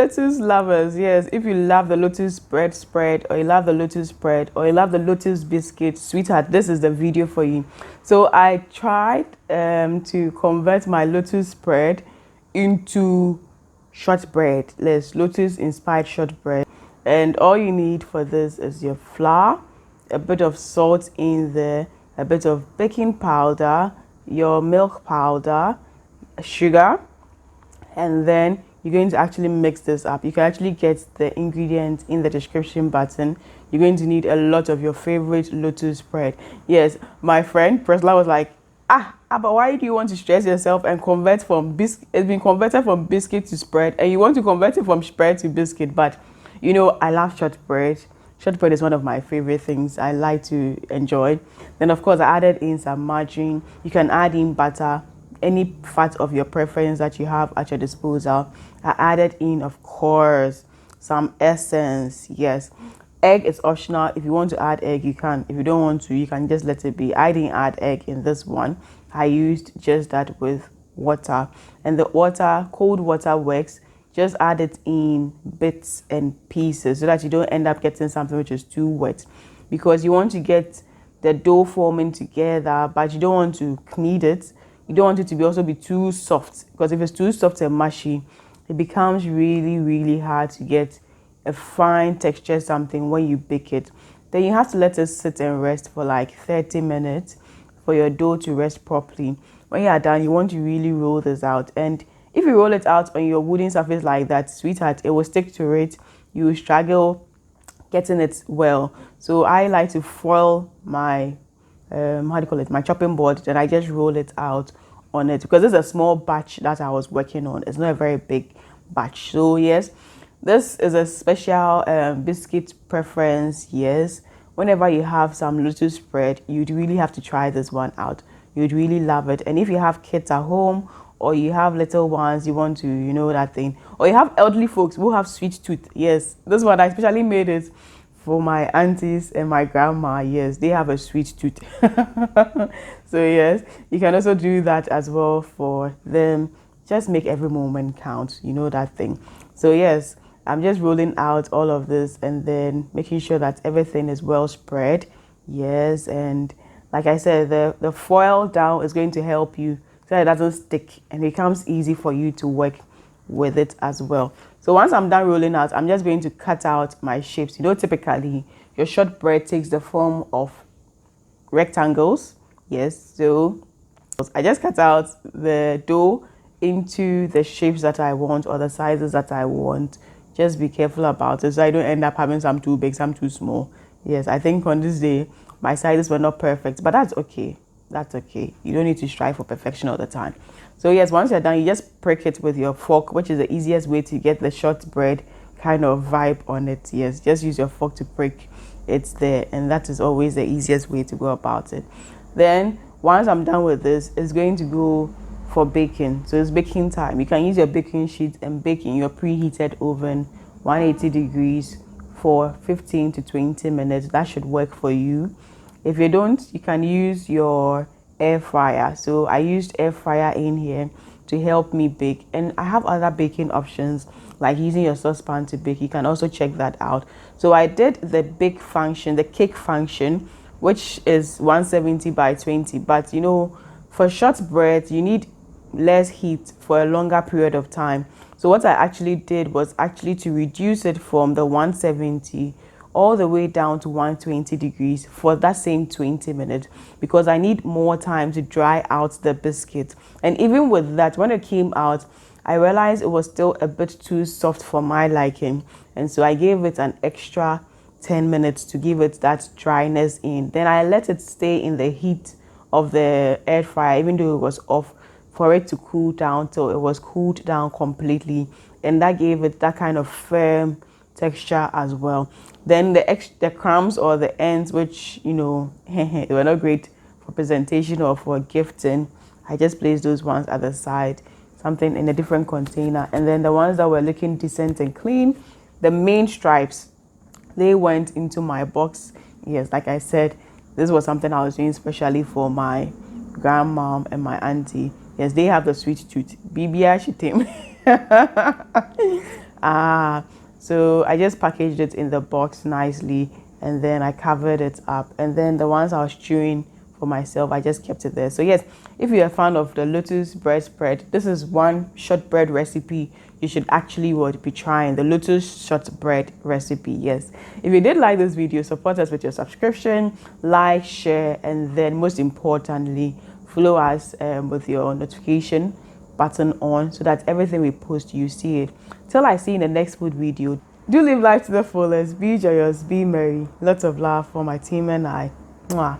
lotus lovers, yes, if you love the lotus bread spread, or you love the lotus spread, or you love the lotus biscuit, sweetheart, this is the video for you. So I tried to convert my lotus spread into shortbread. Lotus inspired shortbread. And all you need for this is your flour, a bit of salt in there, a bit of baking powder, your milk powder, sugar, and then you're going to actually mix this up. You can actually get the ingredients in the description button. You're going to need a lot of your favorite lotus spread. Yes, my friend Priscilla was like, but why do you want to stress yourself and convert from biscuit? It's been converted from biscuit to spread, and you want to convert it from spread to biscuit. But you know, I love shortbread. Shortbread is one of my favorite things I like to enjoy. Then of course I added in some margarine. You can add in butter, any fat of your preference that you have at your disposal. I added in, of course, some essence. Yes, egg is optional. If you want to add egg, you can. If you don't want to, you can just let it be. I didn't add egg in this one. I used just that with water, and the water, cold water works. Just add it in bits and pieces so that you don't end up getting something which is too wet, because you want to get the dough forming together, but you don't want to knead it. You don't want it to be too soft, because if it's too soft and mushy, it becomes really hard to get a fine texture something when you bake it. Then you have to let it sit and rest for like 30 minutes for your dough to rest properly. When you are done, you want to really roll this out, and if you roll it out on your wooden surface like that, sweetheart, it will stick to it. You will struggle getting it well. So I like to foil my my chopping board, then I just roll it out on it, because this is a small batch that I was working on. It's not a very big batch. So yes, this is a special biscuit preference. Yes, whenever you have some lotus spread, you'd really have to try this one out. You'd really love it. And if you have kids at home, or you have little ones, you want to, you know, that thing, or you have elderly folks who have sweet tooth, yes, this one I especially made it for my aunties and my grandma. Yes, they have a sweet tooth. So yes, you can also do that as well for them. Just make every moment count, you know, that thing. So yes, I'm just rolling out all of this and then making sure that everything is well spread. Yes, and like I said, the foil down is going to help you so it doesn't stick and it becomes easy for you to work with it as well. So once I'm done rolling out, I'm just going to cut out my shapes. You know, typically your shortbread takes the form of rectangles. Yes, so I just cut out the dough into the shapes that I want, or the sizes that I want. Just be careful about it so I don't end up having some too big, some too small. Yes, I think on this day my sizes were not perfect, but that's okay. That's okay. You don't need to strive for perfection all the time. So yes, once you're done, you just prick it with your fork, which is the easiest way to get the shortbread kind of vibe on it. Yes, just use your fork to prick it there, and that is always the easiest way to go about it. Then once I'm done with this, it's going to go for baking. So it's baking time. You can use your baking sheet and bake in your preheated oven, 180 degrees for 15 to 20 minutes. That should work for you. If you don't, you can use your air fryer. So I used air fryer in here to help me bake, and I have other baking options like using your saucepan to bake. You can also check that out. So I did the bake function, the cake function, which is 170 by 20, but you know, for shortbread you need less heat for a longer period of time. So what I actually did was actually to reduce it from the 170 all the way down to 120 degrees for that same 20 minutes, because I need more time to dry out the biscuit. And even with that, when it came out, I realized it was still a bit too soft for my liking, and so I gave it an extra 10 minutes to give it that dryness in. Then I let it stay in the heat of the air fryer, even though it was off, for it to cool down till it was cooled down completely, and that gave it that kind of firm texture as well. Then the crumbs or the ends, which, you know, they were not great for presentation or for gifting, I just placed those ones at the side, something in a different container. And then the ones that were looking decent and clean, the main stripes, they went into my box. Yes, like I said, this was something I was doing especially for my grandmom and my auntie. Yes, they have the sweet tooth. BBI Shitim. So I just packaged it in the box nicely, and then I covered it up, and then the ones I was chewing for myself, I just kept it there. So yes, if you're a fan of the Lotus bread spread, this is one shortbread recipe you should actually be trying, the Lotus shortbread recipe. Yes, if you did like this video, support us with your subscription, like, share, and then most importantly, follow us with your notification button on, so that everything we post, you see it. Till I see you in the next food video, do live life to the fullest, be joyous, be merry. Lots of love for my team and I. Mwah.